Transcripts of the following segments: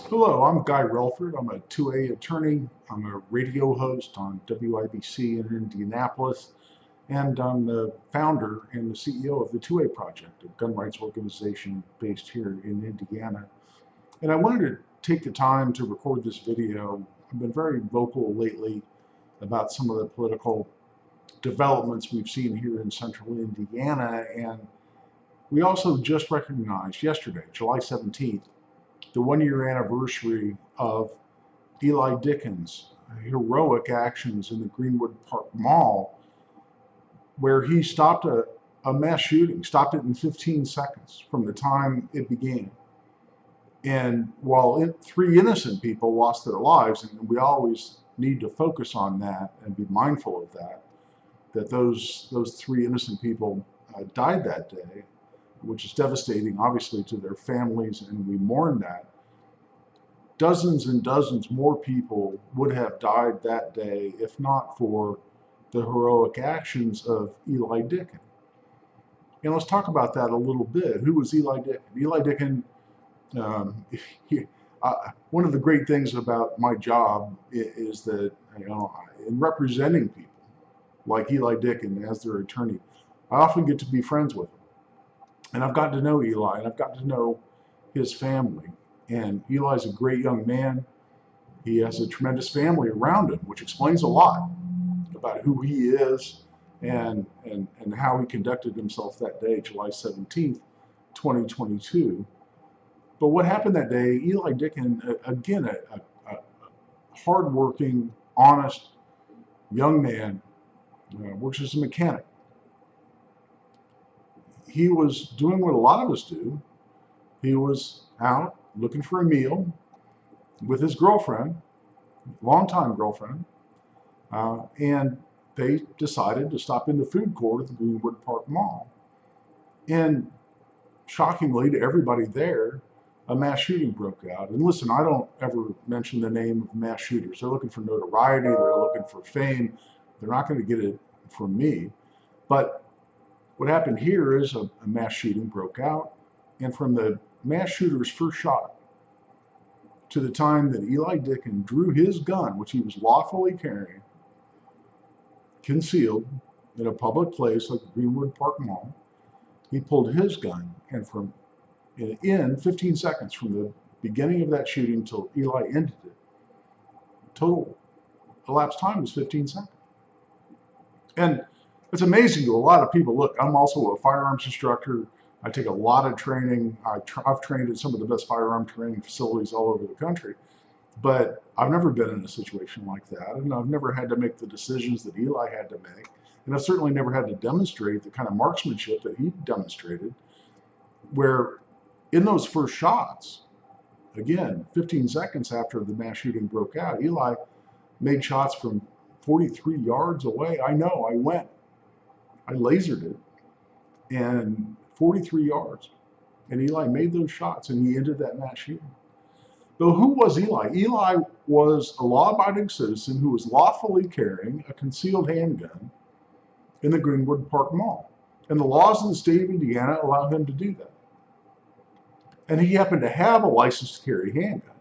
Hello, I'm Guy Relford. I'm a 2A attorney. I'm a radio host on WIBC in Indianapolis, and I'm the founder and the CEO of the 2A Project, a gun rights organization based here in Indiana. And I wanted to take the time to record this video. I've been very vocal lately about some of the political developments we've seen here in central Indiana, and we also just recognized yesterday, July 17th, the one-year anniversary of Eli Dicken's heroic actions in the Greenwood Park Mall, where he stopped a mass shooting, stopped it in 15 seconds from the time it began. And while three innocent people lost their lives, and we always need to focus on that and be mindful of that those three innocent people died that day, which is devastating, obviously, to their families, and we mourn that. Dozens and dozens more people would have died that day if not for the heroic actions of Eli Dicken. And let's talk about that a little bit. Who was Eli Dicken? Eli Dicken, one of the great things about my job is that, in representing people like Eli Dicken as their attorney, I often get to be friends with them. And I've gotten to know Eli, and I've gotten to know his family. And Eli's a great young man. He has a tremendous family around him, which explains a lot about who he is and how he conducted himself that day, July 17th, 2022. But what happened that day, Eli Dicken, again, a hardworking, honest young man, works as a mechanic. He was doing what a lot of us do. He was out looking for a meal with his girlfriend, longtime girlfriend, and they decided to stop in the food court at the Greenwood Park Mall. And shockingly to everybody there, a mass shooting broke out. And listen, I don't ever mention the name of mass shooters. They're looking for notoriety, they're looking for fame. They're not going to get it from me. But what happened here is a mass shooting broke out, and from the mass shooter's first shot to the time that Eli Dicken drew his gun, which he was lawfully carrying, concealed in a public place like the Greenwood Park Mall, he pulled his gun, and in 15 seconds from the beginning of that shooting till Eli ended it, total elapsed time was 15 seconds. And it's amazing to a lot of people. Look, I'm also a firearms instructor. I take a lot of training. I've trained at some of the best firearm training facilities all over the country. But I've never been in a situation like that. And I've never had to make the decisions that Eli had to make. And I've certainly never had to demonstrate the kind of marksmanship that he demonstrated, where in those first shots, again, 15 seconds after the mass shooting broke out, Eli made shots from 43 yards away. I know, I lasered it, and 43 yards. And Eli made those shots, and he ended that mass shooting. Though who was Eli? Eli was a law-abiding citizen who was lawfully carrying a concealed handgun in the Greenwood Park Mall. And the laws of the state of Indiana allow him to do that. And he happened to have a license to carry a handgun.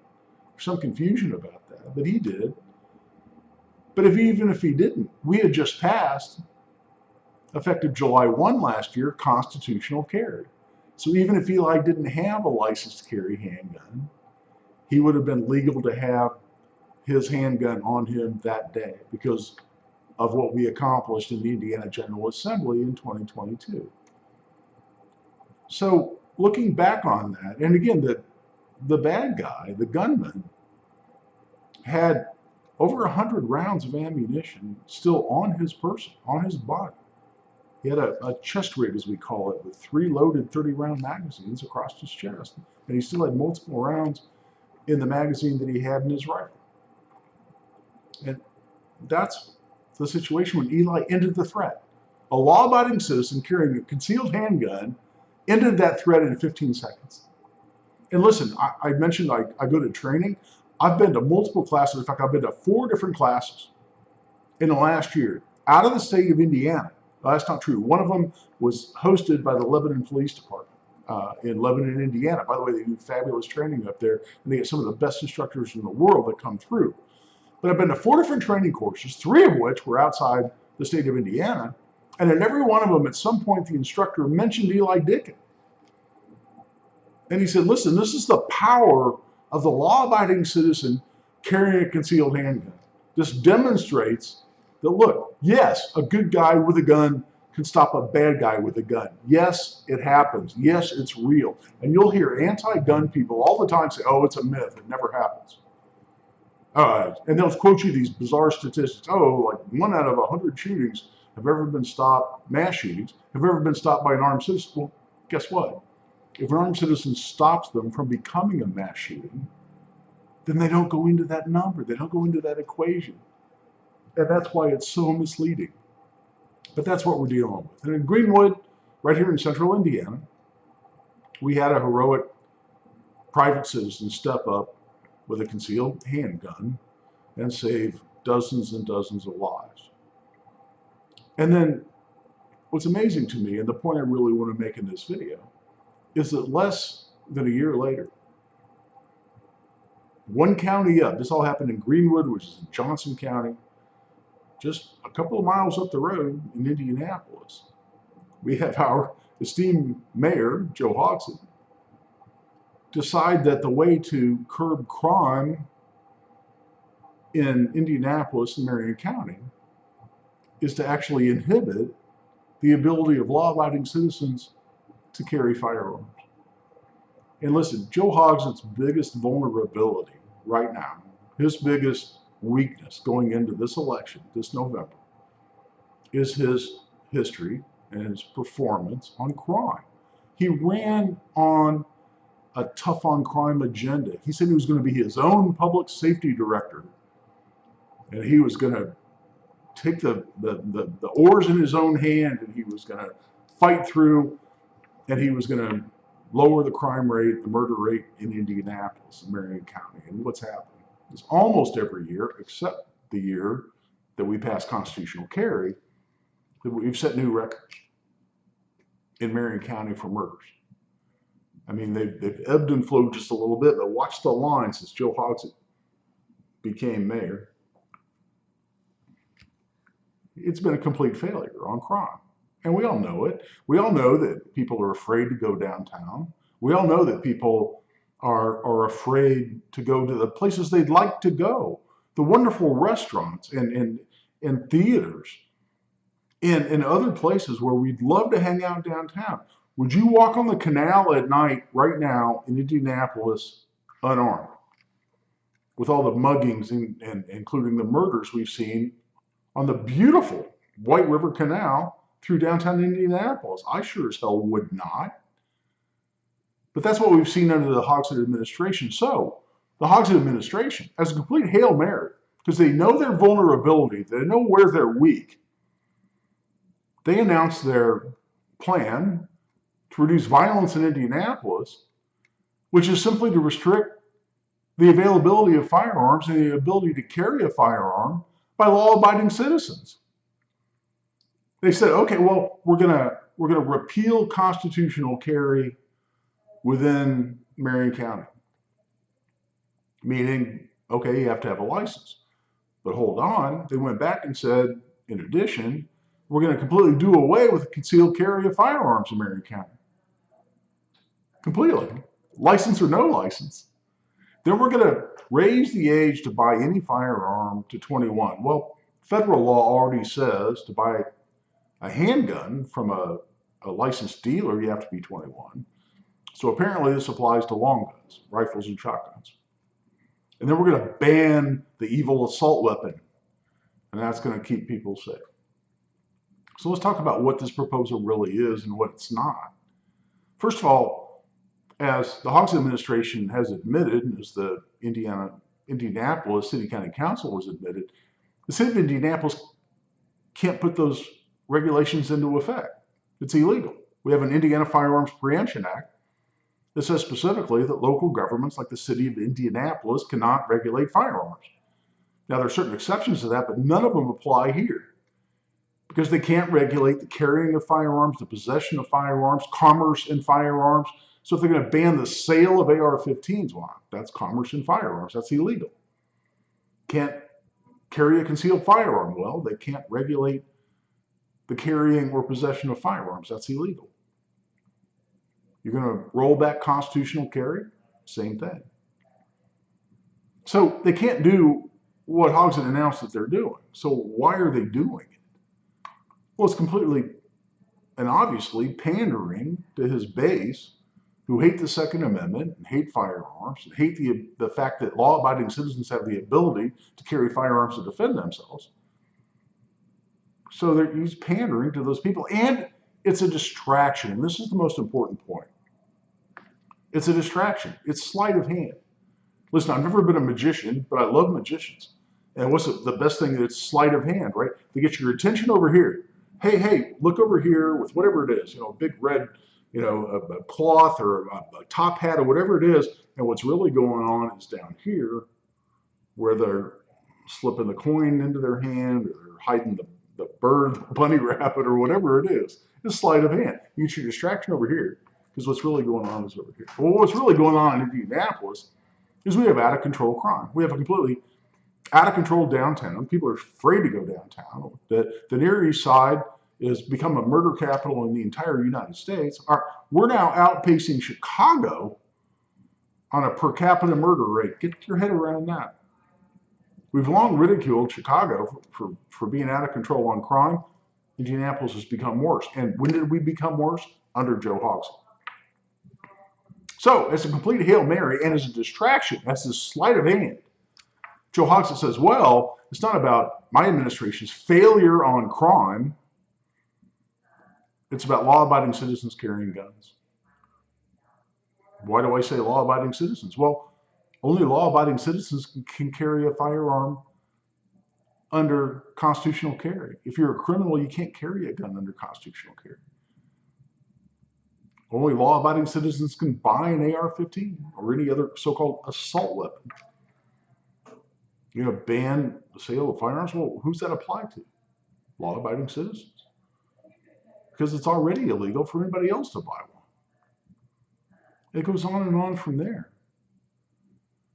There's some confusion about that, but he did. But even if he didn't, we had just passed, effective July 1 last year, constitutional carry. So even if Eli didn't have a license to carry a handgun, he would have been legal to have his handgun on him that day because of what we accomplished in the Indiana General Assembly in 2022. So looking back on that, and again, the bad guy, the gunman, had over 100 rounds of ammunition still on his person, on his body. He had a chest rig, as we call it, with 3 loaded 30-round magazines across his chest. And he still had multiple rounds in the magazine that he had in his rifle. And that's the situation when Eli ended the threat. A law-abiding citizen carrying a concealed handgun ended that threat in 15 seconds. And listen, I mentioned I go to training. I've been to multiple classes. In fact, I've been to 4 different classes in the last year out of the state of Indiana. Well, that's not true. One of them was hosted by the Lebanon Police Department. in Lebanon, Indiana. By the way, they do fabulous training up there, and they get some of the best instructors in the world that come through. But I've been to 4 different training courses, 3 of which were outside the state of Indiana, and in every one of them, at some point, the instructor mentioned Eli Dicken. And he said, listen, this is the power of the law-abiding citizen carrying a concealed handgun. This demonstrates that, look, yes, a good guy with a gun can stop a bad guy with a gun. Yes, it happens. Yes, it's real. And you'll hear anti-gun people all the time say, oh, it's a myth. It never happens. And they'll quote you these bizarre statistics. Oh, like 1 out of 100 shootings have ever been stopped, mass shootings, have ever been stopped by an armed citizen. Well, guess what? If an armed citizen stops them from becoming a mass shooting, then they don't go into that number. They don't go into that equation. And that's why it's so misleading. But that's what we're dealing with. And in Greenwood, right here in central Indiana, we had a heroic private citizen step up with a concealed handgun and save dozens and dozens of lives. And then what's amazing to me, and the point I really want to make in this video, is that less than a year later, 1 county up, this all happened in Greenwood, which is in Johnson County, just a couple of miles up the road in Indianapolis, we have our esteemed mayor, Joe Hogsett, decide that the way to curb crime in Indianapolis and Marion County is to actually inhibit the ability of law-abiding citizens to carry firearms. And listen, Joe Hogsett's biggest vulnerability right now, his biggest weakness going into this election, this November, is his history and his performance on crime. He ran on a tough on crime agenda. He said he was going to be his own public safety director, and he was going to take the oars in his own hand, and he was going to fight through, and he was going to lower the crime rate, the murder rate in Indianapolis and Marion County. And what's happened is almost every year, except the year that we passed constitutional carry, that we've set new records in Marion County for murders. I mean, they've ebbed and flowed just a little bit, but watch the line since Joe Hogsett became mayor. It's been a complete failure on crime. And we all know it. We all know that people are afraid to go downtown. We all know that people are afraid to go to the places they'd like to go, the wonderful restaurants and theaters and other places where we'd love to hang out downtown. Would you walk on the canal at night right now in Indianapolis unarmed? With all the muggings and including the murders we've seen on the beautiful White River Canal through downtown Indianapolis? I sure as hell would not. But that's what we've seen under the Hogsett administration. So the Hogsett administration, as a complete Hail Mary, because they know their vulnerability, they know where they're weak, they announced their plan to reduce violence in Indianapolis, which is simply to restrict the availability of firearms and the ability to carry a firearm by law-abiding citizens. They said, okay, well, we're gonna repeal constitutional carry within Marion County. Meaning, okay, you have to have a license. But hold on, they went back and said, in addition, we're gonna completely do away with concealed carry of firearms in Marion County. Completely, license or no license. Then we're gonna raise the age to buy any firearm to 21. Well, federal law already says to buy a handgun from a licensed dealer, you have to be 21. So apparently this applies to long guns, rifles and shotguns. And then we're going to ban the evil assault weapon, and that's going to keep people safe. So let's talk about what this proposal really is and what it's not. First of all, as the Hogsett administration has admitted, and as the Indianapolis City County Council has admitted, the city of Indianapolis can't put those regulations into effect. It's illegal. We have an Indiana Firearms Preemption Act that says specifically that local governments like the city of Indianapolis cannot regulate firearms. Now, there are certain exceptions to that, but none of them apply here. because they can't regulate the carrying of firearms, the possession of firearms, commerce in firearms. So if they're going to ban the sale of AR-15s, well, that's commerce in firearms. That's illegal. Can't carry a concealed firearm. Well, they can't regulate the carrying or possession of firearms. That's illegal. You're going to roll back constitutional carry? Same thing. So they can't do what Hogsett announced that they're doing. So why are they doing it? Well, it's completely and obviously pandering to his base who hate the Second Amendment and hate firearms and hate the fact that law-abiding citizens have the ability to carry firearms to defend themselves. So he's pandering to those people, and it's a distraction. And this is the most important point. It's a distraction. It's sleight of hand. Listen, I've never been a magician, but I love magicians. And what's the best thing? It's sleight of hand, right? They get your attention over here. Hey, look over here with whatever it is, a big red, a cloth or a top hat or whatever it is. And what's really going on is down here where they're slipping the coin into their hand or they're hiding the bird, the bunny rabbit or whatever it is. It's sleight of hand. You get your distraction over here because what's really going on is over here. Well, what's really going on in Indianapolis is we have out of control crime. We have a completely out of control downtown. People are afraid to go downtown. The Near East Side has become a murder capital in the entire United States. We're now outpacing Chicago on a per capita murder rate. Get your head around that. We've long ridiculed Chicago for being out of control on crime. Indianapolis has become worse. And when did we become worse? Under Joe Hogsett. So it's a complete Hail Mary and as a distraction. That's the sleight of hand. Joe Hogsett says, well, it's not about my administration's failure on crime. It's about law-abiding citizens carrying guns. Why do I say law-abiding citizens? Well, only law-abiding citizens can carry a firearm under constitutional carry. If you're a criminal, you can't carry a gun under constitutional carry. Only law-abiding citizens can buy an AR-15 or any other so-called assault weapon. Ban the sale of firearms? Well, who's that apply to? Law-abiding citizens. Because it's already illegal for anybody else to buy one. It goes on and on from there.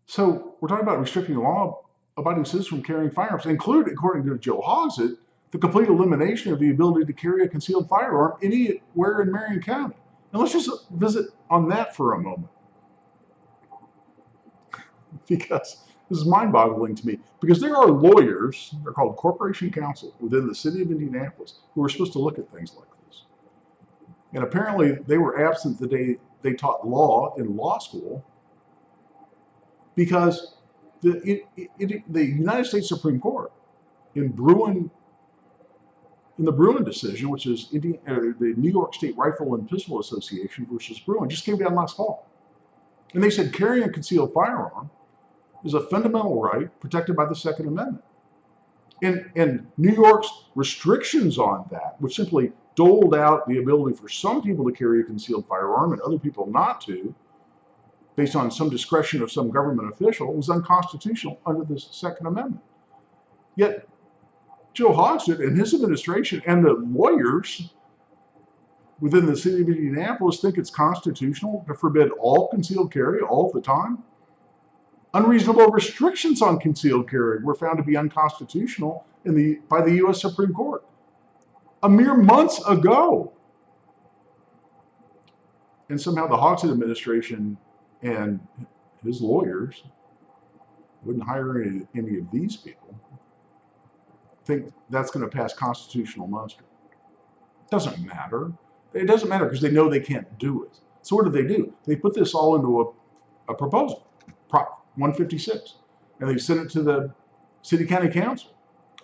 So we're talking about restricting law-abiding citizens from carrying firearms, including, according to Joe Hogsett, the complete elimination of the ability to carry a concealed firearm anywhere in Marion County. And let's just visit on that for a moment. Because this is mind-boggling to me. Because there are lawyers, they're called corporation counsel, within the city of Indianapolis, who are supposed to look at things like this. And apparently they were absent the day they taught law in law school because the United States Supreme Court in the Bruin decision, which is the New York State Rifle and Pistol Association versus Bruin, just came down last fall. And they said carrying a concealed firearm is a fundamental right protected by the Second Amendment. And New York's restrictions on that, which simply doled out the ability for some people to carry a concealed firearm and other people not to, based on some discretion of some government official, was unconstitutional under the Second Amendment. Yet Joe Hogsett and his administration and the lawyers within the city of Indianapolis think it's constitutional to forbid all concealed carry all the time. Unreasonable restrictions on concealed carry were found to be unconstitutional by the U.S. Supreme Court a mere months ago. And somehow the Hogsett administration and his lawyers wouldn't hire any of these people. Think that's going to pass constitutional muster. It doesn't matter. It doesn't matter because they know they can't do it. So what do? They put this all into a proposal, Prop 156, and they sent it to the City County Council.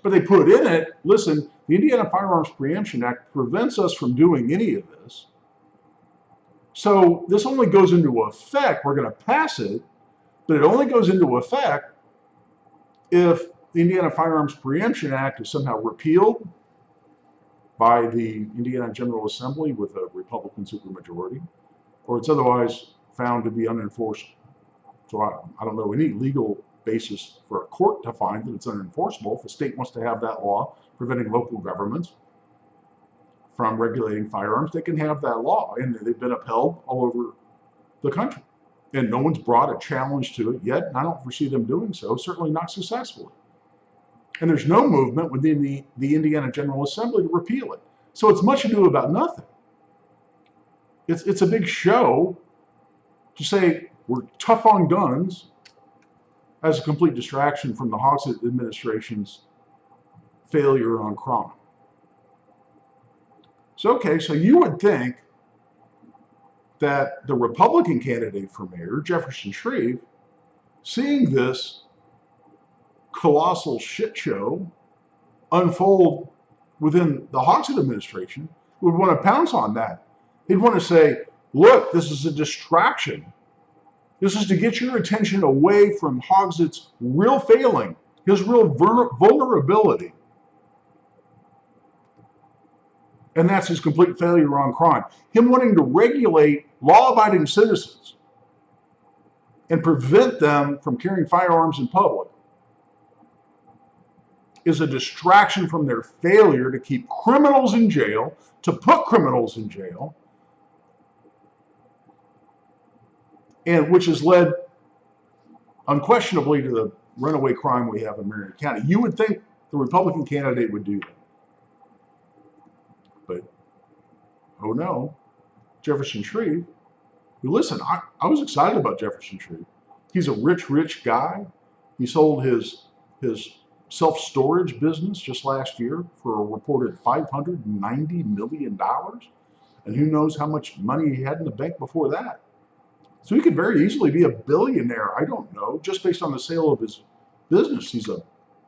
But they put in it, listen, the Indiana Firearms Preemption Act prevents us from doing any of this. So this only goes into effect, we're going to pass it, but it only goes into effect if the Indiana Firearms Preemption Act is somehow repealed by the Indiana General Assembly with a Republican supermajority, or it's otherwise found to be unenforceable. So I don't know any legal basis for a court to find that it's unenforceable if the state wants to have that law preventing local governments from regulating firearms, they can have that law, and they've been upheld all over the country. And no one's brought a challenge to it yet, and I don't foresee them doing so, certainly not successfully. And there's no movement within the Indiana General Assembly to repeal it. So it's much ado about nothing. It's a big show to say we're tough on guns as a complete distraction from the Hogsett administration's failure on crime. So, okay, so you would think that the Republican candidate for mayor, Jefferson Shreve, seeing this colossal shit show unfold within the Hogsett administration, would want to pounce on that. He'd want to say, look, this is a distraction. This is to get your attention away from Hogsett's real failing, his real vulnerability. And that's his complete failure on crime. Him wanting to regulate law-abiding citizens and prevent them from carrying firearms in public is a distraction from their failure to keep criminals in jail, to put criminals in jail, and which has led unquestionably to the runaway crime we have in Marion County. You would think the Republican candidate would do that. But, oh no, Jefferson Shreve, who, listen, I was excited about Jefferson Shreve. He's a rich guy. He sold his self-storage business just last year for a reported $590 million. And who knows how much money he had in the bank before that. So he could very easily be a billionaire. I don't know. Just based on the sale of his business, he's about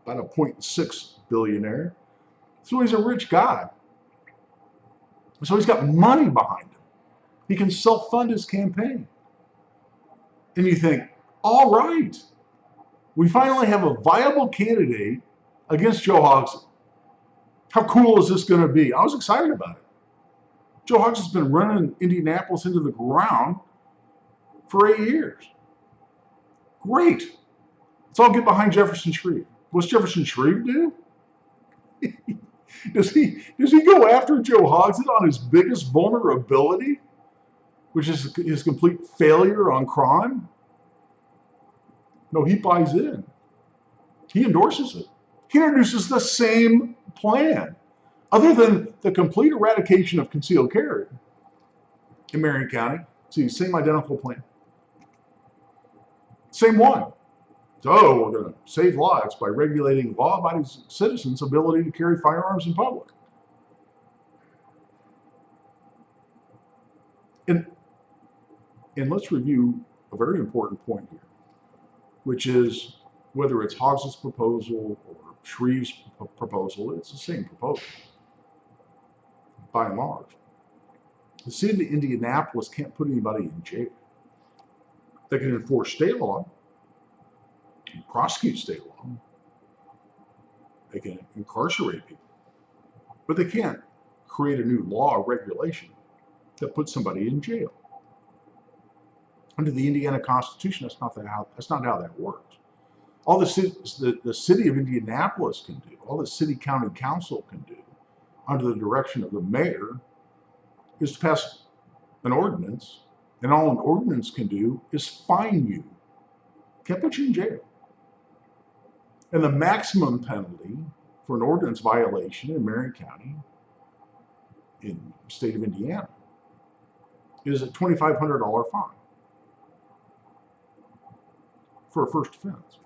a 0.6 billionaire. So he's a rich guy. So he's got money behind him. He can self-fund his campaign. And you think, all right, we finally have a viable candidate against Joe Hogsett. How cool is this going to be? I was excited about it. Joe Hogsett's been running Indianapolis into the ground for 8 years. Great. Let's all get behind Jefferson Shreve. What's Jefferson Shreve do? Does he go after Joe Hogsett on his biggest vulnerability, which is his complete failure on crime? No, he buys in. He endorses it. He introduces the same plan, other than the complete eradication of concealed carry in Marion County. See, same identical plan. Same one. So we're going to save lives by regulating law-abiding citizens' ability to carry firearms in public. And let's review a very important point here, which is whether it's Hogsett's proposal or Shreve's proposal, it's the same proposal, by and large. The city of Indianapolis can't put anybody in jail. They can enforce state law, and prosecute state law. They can incarcerate people, but they can't create a new law or regulation that puts somebody in jail. Under the Indiana Constitution, that's not how that works. All the city of Indianapolis can do, all the city county council can do, under the direction of the mayor, is to pass an ordinance, and all an ordinance can do is fine you. Can't put you in jail. And the maximum penalty for an ordinance violation in Marion County, in the state of Indiana, is a $2,500 fine for a first offense.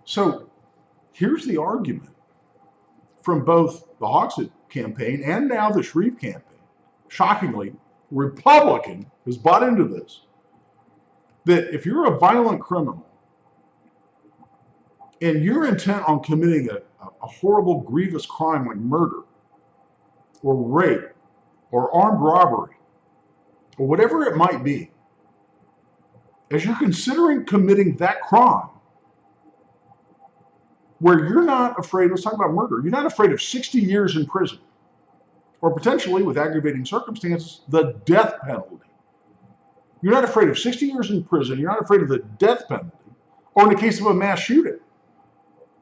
So here's the argument from both the Hogsett campaign and now the Shreve campaign. Shockingly, Republican has bought into this, that if you're a violent criminal and you're intent on committing a horrible, grievous crime like murder or rape or armed robbery or whatever it might be, as you're considering committing that crime, where you're not afraid, let's talk about murder, you're not afraid of 60 years in prison, or potentially, with aggravating circumstances, the death penalty. You're not afraid of 60 years in prison, you're not afraid of the death penalty, or in the case of a mass shooting.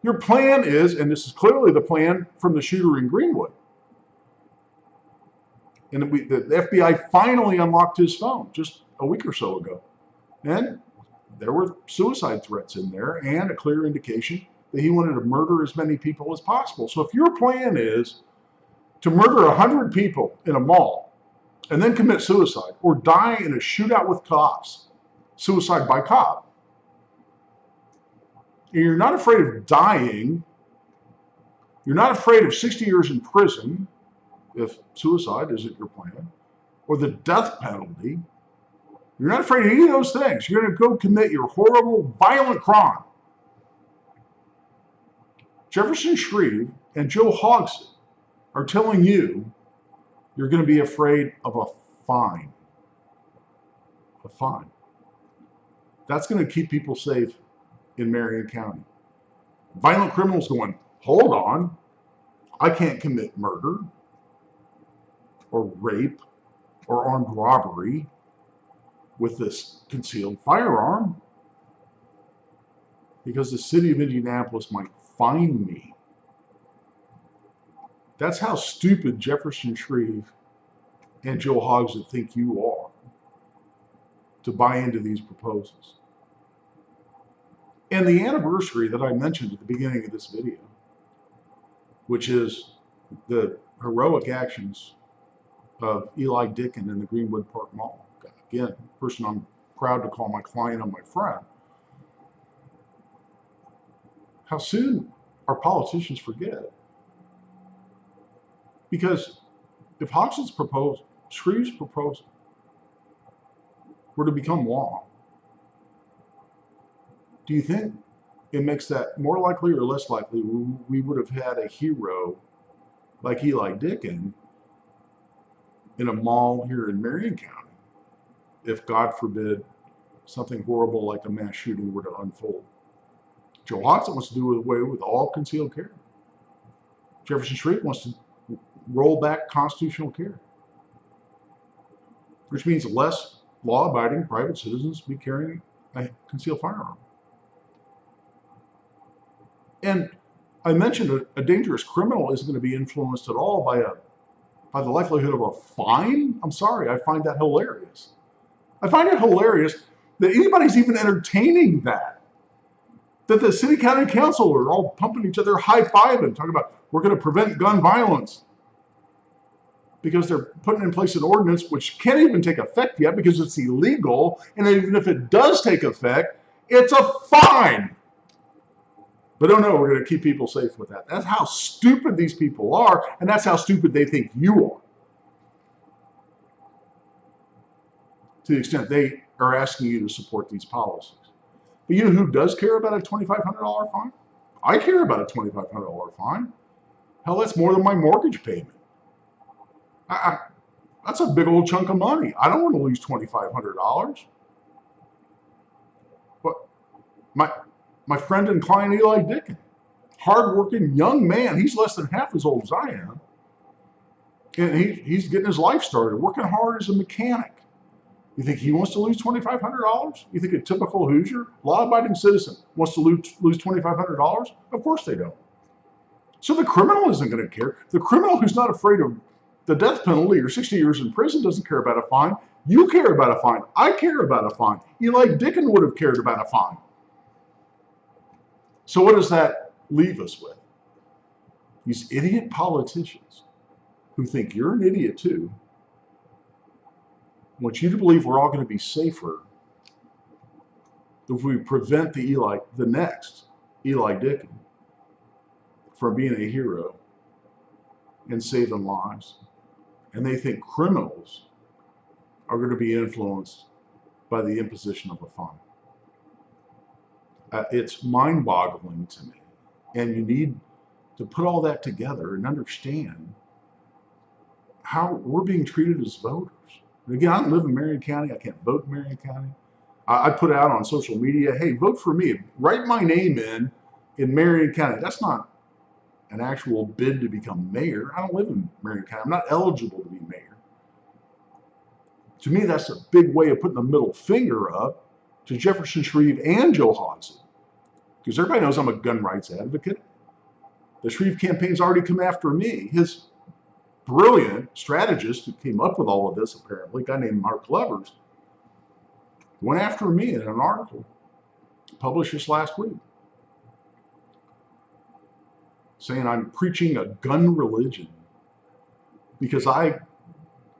Your plan is, and this is clearly the plan from the shooter in Greenwood, And the FBI finally unlocked his phone just a week or so ago. And there were suicide threats in there and a clear indication that he wanted to murder as many people as possible. So if your plan is to murder 100 people in a mall and then commit suicide or die in a shootout with cops, suicide by cop, and you're not afraid of dying, you're not afraid of 60 years in prison, if suicide isn't your plan, or the death penalty, you're not afraid of any of those things. You're going to go commit your horrible, violent crime. Jefferson Shreve and Joe Hogsett are telling you you're going to be afraid of a fine. A fine. That's going to keep people safe in Marion County. Violent criminals going, hold on, I can't commit murder or rape or armed robbery with this concealed firearm because the city of Indianapolis might fine me. That's how stupid Jefferson Shreve and Joe Hogsett think you are to buy into these proposals. And the anniversary that I mentioned at the beginning of this video, which is the heroic actions of Eli Dicken in the Greenwood Park Mall. Again, a person I'm proud to call my client and my friend. How soon our politicians forget? Because if Hogsett's proposal, Shreve's proposal, were to become law, do you think it makes that more likely or less likely we would have had a hero like Eli Dicken in a mall here in Marion County if, God forbid, something horrible like a mass shooting were to unfold? Joe Hogsett wants to do away with all concealed carry. Jefferson Shreve wants to roll back constitutional carry, which means less law-abiding private citizens be carrying a concealed firearm. And I mentioned a dangerous criminal isn't going to be influenced at all by the likelihood of a fine. I'm sorry, I find that hilarious. I find it hilarious that anybody's even entertaining that. That the city county council are all pumping each other high-fiving, talking about we're going to prevent gun violence because they're putting in place an ordinance which can't even take effect yet because it's illegal, and even if it does take effect, it's a fine. But oh no, we're going to keep people safe with that. That's how stupid these people are, and that's how stupid they think you are. To the extent they are asking you to support these policies. But you know who does care about a $2,500 fine? I care about a $2,500 fine. Hell, that's more than my mortgage payment. That's a big old chunk of money. I don't want to lose $2,500. But my friend and client Eli Dicken, hardworking young man, he's less than half as old as I am. And he's getting his life started, working hard as a mechanic. You think he wants to lose $2,500? You think a typical Hoosier, law-abiding citizen, wants to lose $2,500? Of course they don't. So the criminal isn't going to care. The criminal who's not afraid of the death penalty or 60 years in prison doesn't care about a fine. You care about a fine. I care about a fine. Eli Dicken would have cared about a fine. So what does that leave us with? These idiot politicians who think you're an idiot too want you to believe we're all going to be safer if we prevent the next Eli Dicken from being a hero and saving lives. And they think criminals are going to be influenced by the imposition of a fine. It's mind-boggling to me. And you need to put all that together and understand how we're being treated as voters. And again, I don't live in Marion County. I can't vote in Marion County. I put out on social media, hey, vote for me. Write my name in Marion County. That's not an actual bid to become mayor. I don't live in Marion County. I'm not eligible to be mayor. To me, that's a big way of putting the middle finger up to Jefferson Shreve and Joe Hogsett. Because everybody knows I'm a gun rights advocate. The Shreve campaign's already come after me. His brilliant strategist who came up with all of this, apparently, a guy named Mark Levers, went after me in an article published this last week, saying I'm preaching a gun religion because I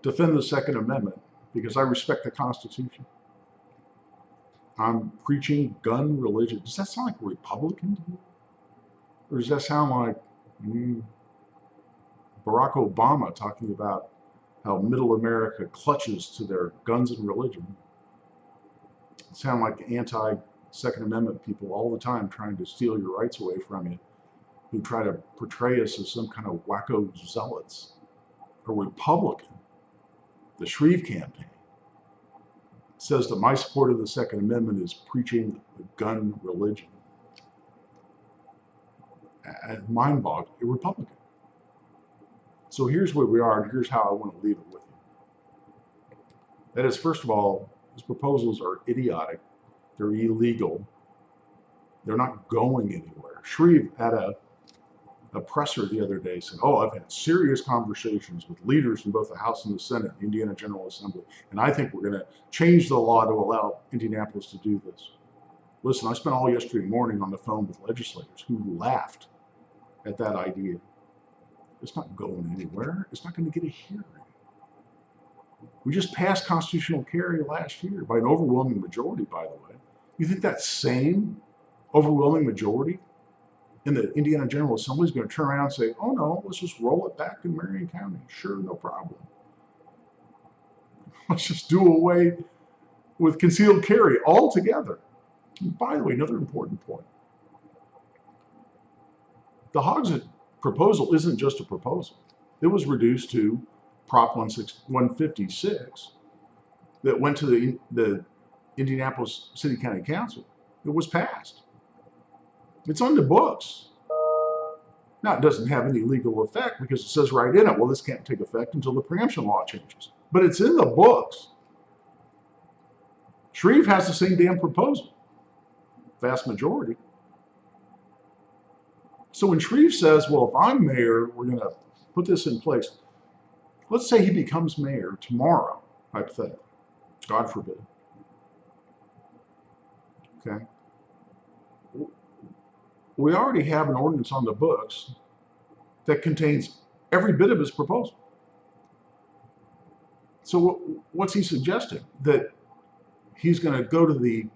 defend the Second Amendment, because I respect the Constitution. I'm preaching gun religion. Does that sound like a Republican to you? Or does that sound like Barack Obama talking about how middle America clutches to their guns and religion? It sound like anti-Second Amendment people all the time trying to steal your rights away from you, who try to portray us as some kind of wacko zealots. A Republican, the Shreve campaign, says that my support of the Second Amendment is preaching the gun religion. And mind-boggling, a Republican. So here's where we are, and here's how I want to leave it with you. That is, first of all, these proposals are idiotic. They're illegal. They're not going anywhere. Shreve had a presser the other day said, oh, I've had serious conversations with leaders in both the House and the Senate, the Indiana General Assembly, and I think we're going to change the law to allow Indianapolis to do this. Listen, I spent all yesterday morning on the phone with legislators who laughed at that idea. It's not going anywhere. It's not going to get a hearing. We just passed constitutional carry last year by an overwhelming majority, by the way. You think that same overwhelming majority in the Indiana General Assembly is going to turn around and say, oh no, let's just roll it back in Marion County. Sure, no problem. Let's just do away with concealed carry altogether. And by the way, another important point. The Hogsett proposal isn't just a proposal. It was reduced to Prop 156 that went to the Indianapolis City County Council. It was passed. It's on the books. Now, it doesn't have any legal effect because it says right in it, well, this can't take effect until the preemption law changes. But it's in the books. Shreve has the same damn proposal, vast majority. So when Shreve says, well, if I'm mayor, we're going to put this in place. Let's say he becomes mayor tomorrow, hypothetically. God forbid. Okay. We already have an ordinance on the books that contains every bit of his proposal. So what's he suggesting? That he's going to go to the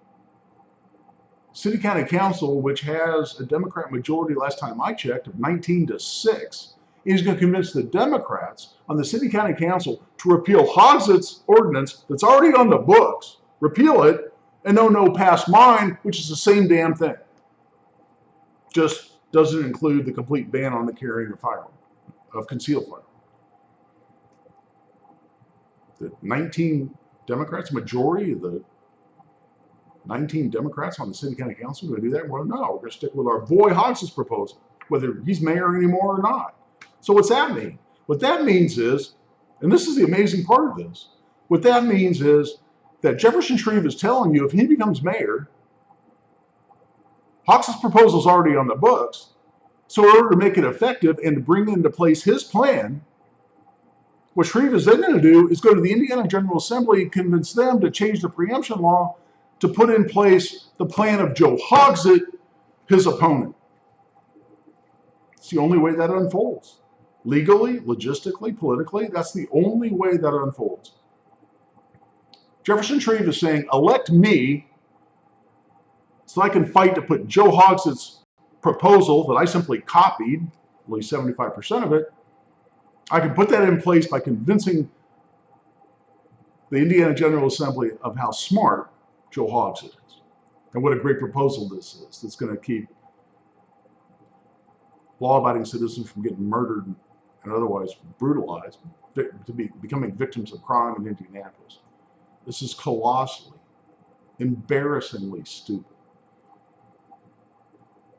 City County Council, which has a Democrat majority last time I checked of 19-6. He's going to convince the Democrats on the City County Council to repeal Hogsett's ordinance that's already on the books, repeal it, and no, pass mine, which is the same damn thing. Just doesn't include the complete ban on the carrying of firearm, of concealed firearm. The 19 Democrats, majority of the 19 Democrats on the City County Council going to do that? Well, no, we're going to stick with our boy Hogsett's proposal, whether he's mayor anymore or not. So what's that mean? What that means is, and this is the amazing part of this, what that means is that Jefferson Shreve is telling you if he becomes mayor, Hogsett's proposal is already on the books. So in order to make it effective and to bring into place his plan, what Shreve is then going to do is go to the Indiana General Assembly and convince them to change the preemption law to put in place the plan of Joe Hogsett, his opponent. It's the only way that unfolds. Legally, logistically, politically, that's the only way that unfolds. Jefferson Shreve is saying, elect me so I can fight to put Joe Hogsett's proposal that I simply copied, at least 75% of it, I can put that in place by convincing the Indiana General Assembly of how smart Joe Hogsett is and what a great proposal this is that's going to keep law-abiding citizens from getting murdered and otherwise brutalized, to be becoming victims of crime in Indianapolis. This is colossally, embarrassingly stupid.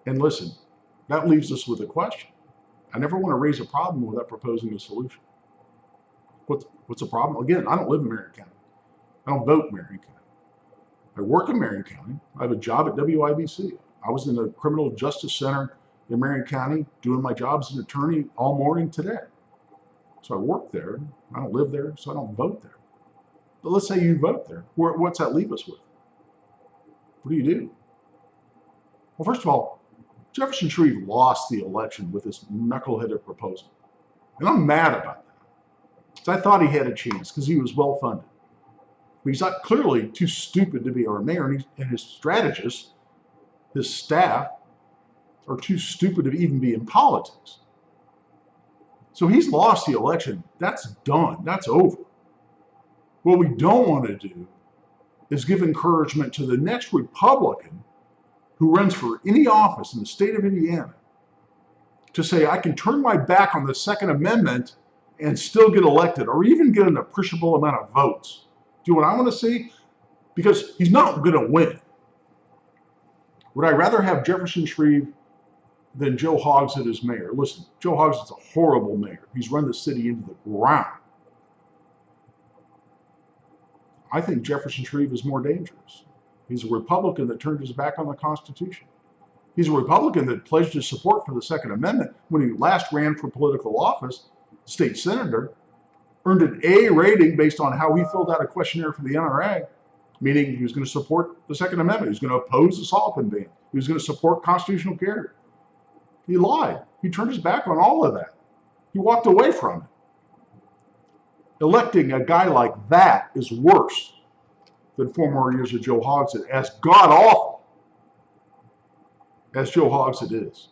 And listen, that leaves us with a question. I never want to raise a problem without proposing a solution. What's the problem? Again, I don't live in Marion County. I don't vote in Marion County. I work in Marion County. I have a job at WIBC. I was in the Criminal Justice Center in Marion County doing my job as an attorney all morning today. so I work there. I don't live there, so I don't vote there. But let's say you vote there. What's that leave us with? What do you do? Well, first of all, Jefferson Shreve lost the election with this knuckleheaded proposal. And I'm mad about that. So I thought he had a chance because he was well funded. But he's not clearly too stupid to be our mayor, and his strategists, his staff, are too stupid to even be in politics. So he's lost the election. That's done. That's over. What we don't want to do is give encouragement to the next Republican who runs for any office in the state of Indiana to say, I can turn my back on the Second Amendment and still get elected, or even get an appreciable amount of votes. Do you know what I want to see? Because he's not going to win. Would I rather have Jefferson Shreve than Joe Hogsett as mayor? Listen, Joe Hogsett's a horrible mayor. He's run the city into the ground. I think Jefferson Shreve is more dangerous. He's a Republican that turned his back on the Constitution. He's a Republican that pledged his support for the Second Amendment when he last ran for political office, state senator, earned an A rating based on how he filled out a questionnaire for the NRA, meaning he was going to support the Second Amendment. He was going to oppose the Sullivan ban. He was going to support constitutional carry. He lied. He turned his back on all of that. He walked away from it. Electing a guy like that is worse than 4 more years of Joe Hogsett, as god-awful as Joe Hogsett is.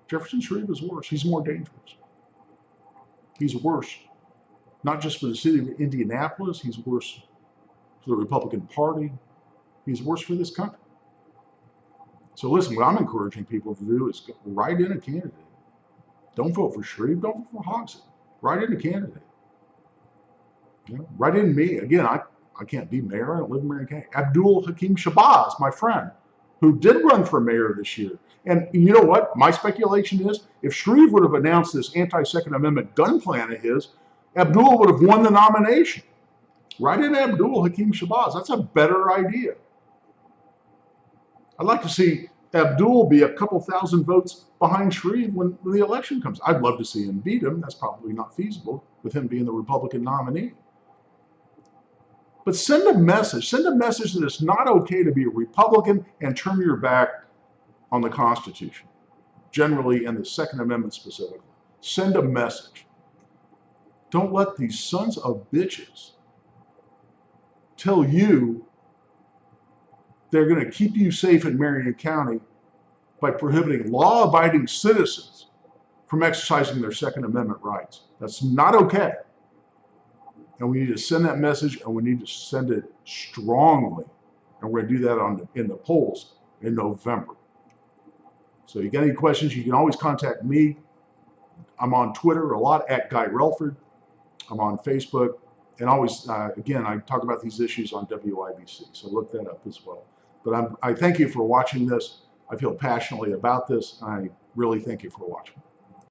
Jefferson Shreve is worse. He's more dangerous. He's worse, not just for the city of Indianapolis, he's worse for the Republican Party. He's worse for this country. So listen, what I'm encouraging people to do is write in a candidate. Don't vote for Shreve, don't vote for Hogsett. Write in a candidate. You know, write in me. Again, I can't be mayor. I don't live in Marion County. Abdul Hakim Shabazz, my friend, who did run for mayor this year. And you know what? My speculation is, if Shreve would have announced this anti-Second Amendment gun plan of his, Abdul would have won the nomination. Write in Abdul Hakim Shabazz. That's a better idea. I'd like to see Abdul be a couple thousand votes behind Shreve when the election comes. I'd love to see him beat him. That's probably not feasible with him being the Republican nominee. But send a message. Send a message that it's not okay to be a Republican and turn your back on the Constitution, generally, and the Second Amendment specifically. Send a message. Don't let these sons of bitches tell you they're going to keep you safe in Marion County by prohibiting law-abiding citizens from exercising their Second Amendment rights. That's not okay. And we need to send that message, and we need to send it strongly. And we're going to do that in the polls in November. So you got any questions, you can always contact me. I'm on Twitter a lot, at Guy Relford. I'm on Facebook. And always, again, I talk about these issues on WIBC, so look that up as well. But I thank you for watching this. I feel passionately about this. I really thank you for watching.